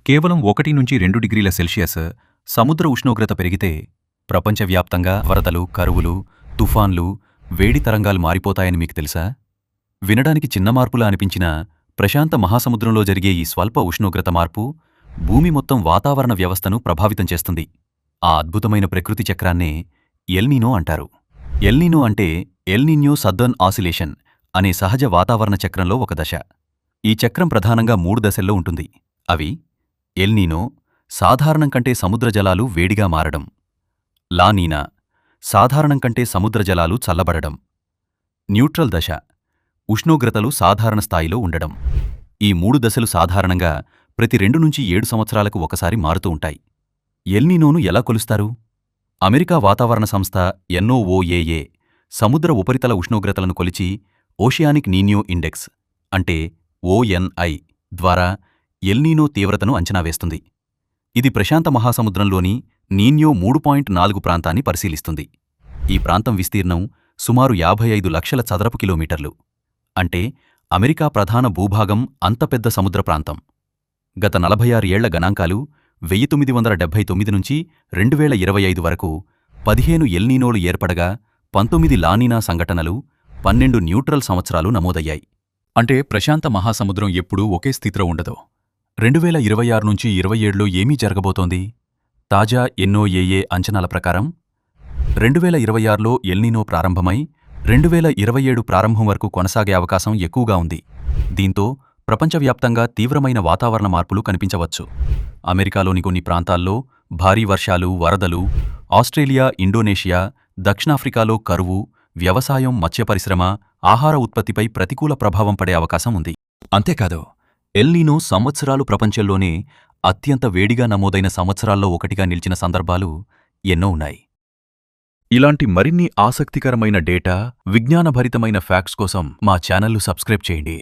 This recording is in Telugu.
కేవలం 1-2 డిగ్రీల సెల్సియస్ సముద్ర ఉష్ణోగ్రత పెరిగితే ప్రపంచవ్యాప్తంగా వరదలు, కరువులు, తుఫాన్లు, వేడి తరంగాలు మారిపోతాయని మీకు తెలుసా? వినడానికి చిన్న మార్పులా అనిపించినా ప్రశాంత మహాసముద్రంలో జరిగే ఈ స్వల్ప ఉష్ణోగ్రత మార్పు భూమి మొత్తం వాతావరణ వ్యవస్థను ప్రభావితం చేస్తుంది. ఆ అద్భుతమైన ప్రకృతి చక్రాన్నే ఎల్నినో అంటారు. ఎల్నినో అంటే ఎల్ నిన్యో సదర్న్ ఆసిలేషన్ అనే సహజ వాతావరణ చక్రంలో ఒక దశ. ఈ చక్రం ప్రధానంగా 3 దశల్లో ఉంటుంది. అవి ఎల్నినో, సాధారణం కంటే సముద్ర జలాలు వేడిగా మారడం; లానీనా, సాధారణం కంటే సముద్ర జలాలు చల్లబడడం; న్యూట్రల్ దశ, ఉష్ణోగ్రతలు సాధారణ స్థాయిలో ఉండడం. ఈ 3 దశలు సాధారణంగా ప్రతి 2-7 సంవత్సరాలకు ఒకసారి మారుతూ ఉంటాయి. ఎల్నినోను ఎలా కొలుస్తారు? అమెరికా వాతావరణ సంస్థ NOAA సముద్ర ఉపరితల ఉష్ణోగ్రతలను కొలిచి ఓషియానిక్ నీన్యో ఇండెక్స్ అంటే ONI ద్వారా ఎల్నినో తీవ్రతను అంచనా వేస్తుంది. ఇది ప్రశాంత మహాసముద్రంలోని నీన్యో 3.4 ప్రాంతాన్ని పరిశీలిస్తుంది. ఈ ప్రాంతం విస్తీర్ణం సుమారు 55 లక్షల చదరపు కిలోమీటర్లు. అంటే అమెరికా ప్రధాన భూభాగం అంత పెద్ద సముద్ర ప్రాంతం. గత 46 ఏళ్ల గణాంకాలు 1979 నుంచి 2025 వరకు 15 ఎల్నినోలు ఏర్పడగా 19 లానీనా సంఘటనలు, 12 న్యూట్రల్ సంవత్సరాలు నమోదయ్యాయి. అంటే ప్రశాంత మహాసముద్రం ఎప్పుడూ ఒకే స్థితిలో ఉండదు. 2026 నుంచి 27లో ఏమీ జరగబోతోంది? తాజా NOAA అంచనాల ప్రకారం 2026లో ఎల్నినో ప్రారంభమై 2027 ప్రారంభం వరకు కొనసాగే అవకాశం ఎక్కువగా ఉంది. దీంతో ప్రపంచవ్యాప్తంగా తీవ్రమైన వాతావరణ మార్పులు కనిపించవచ్చు. అమెరికాలోని కొన్ని ప్రాంతాల్లో భారీ వర్షాలు, వరదలు, ఆస్ట్రేలియా, ఇండోనేషియా, దక్షిణాఫ్రికాలో కరువు, వ్యవసాయం, మత్స్య పరిశ్రమ, ఆహార ఉత్పత్తిపై ప్రతికూల ప్రభావం పడే అవకాశం ఉంది. అంతేకాదు, ఎల్నినో సంవత్సరాలు ప్రపంచంలోనే అత్యంత వేడిగా నమోదైన సంవత్సరాల్లో ఒకటిగా నిలిచిన సందర్భాలు ఎన్నో ఉన్నాయి. ఇలాంటి మరిన్ని ఆసక్తికరమైన డేటా, విజ్ఞానభరితమైన ఫ్యాక్ట్స్ కోసం మా ఛానల్ను సబ్స్క్రైబ్ చేయండి.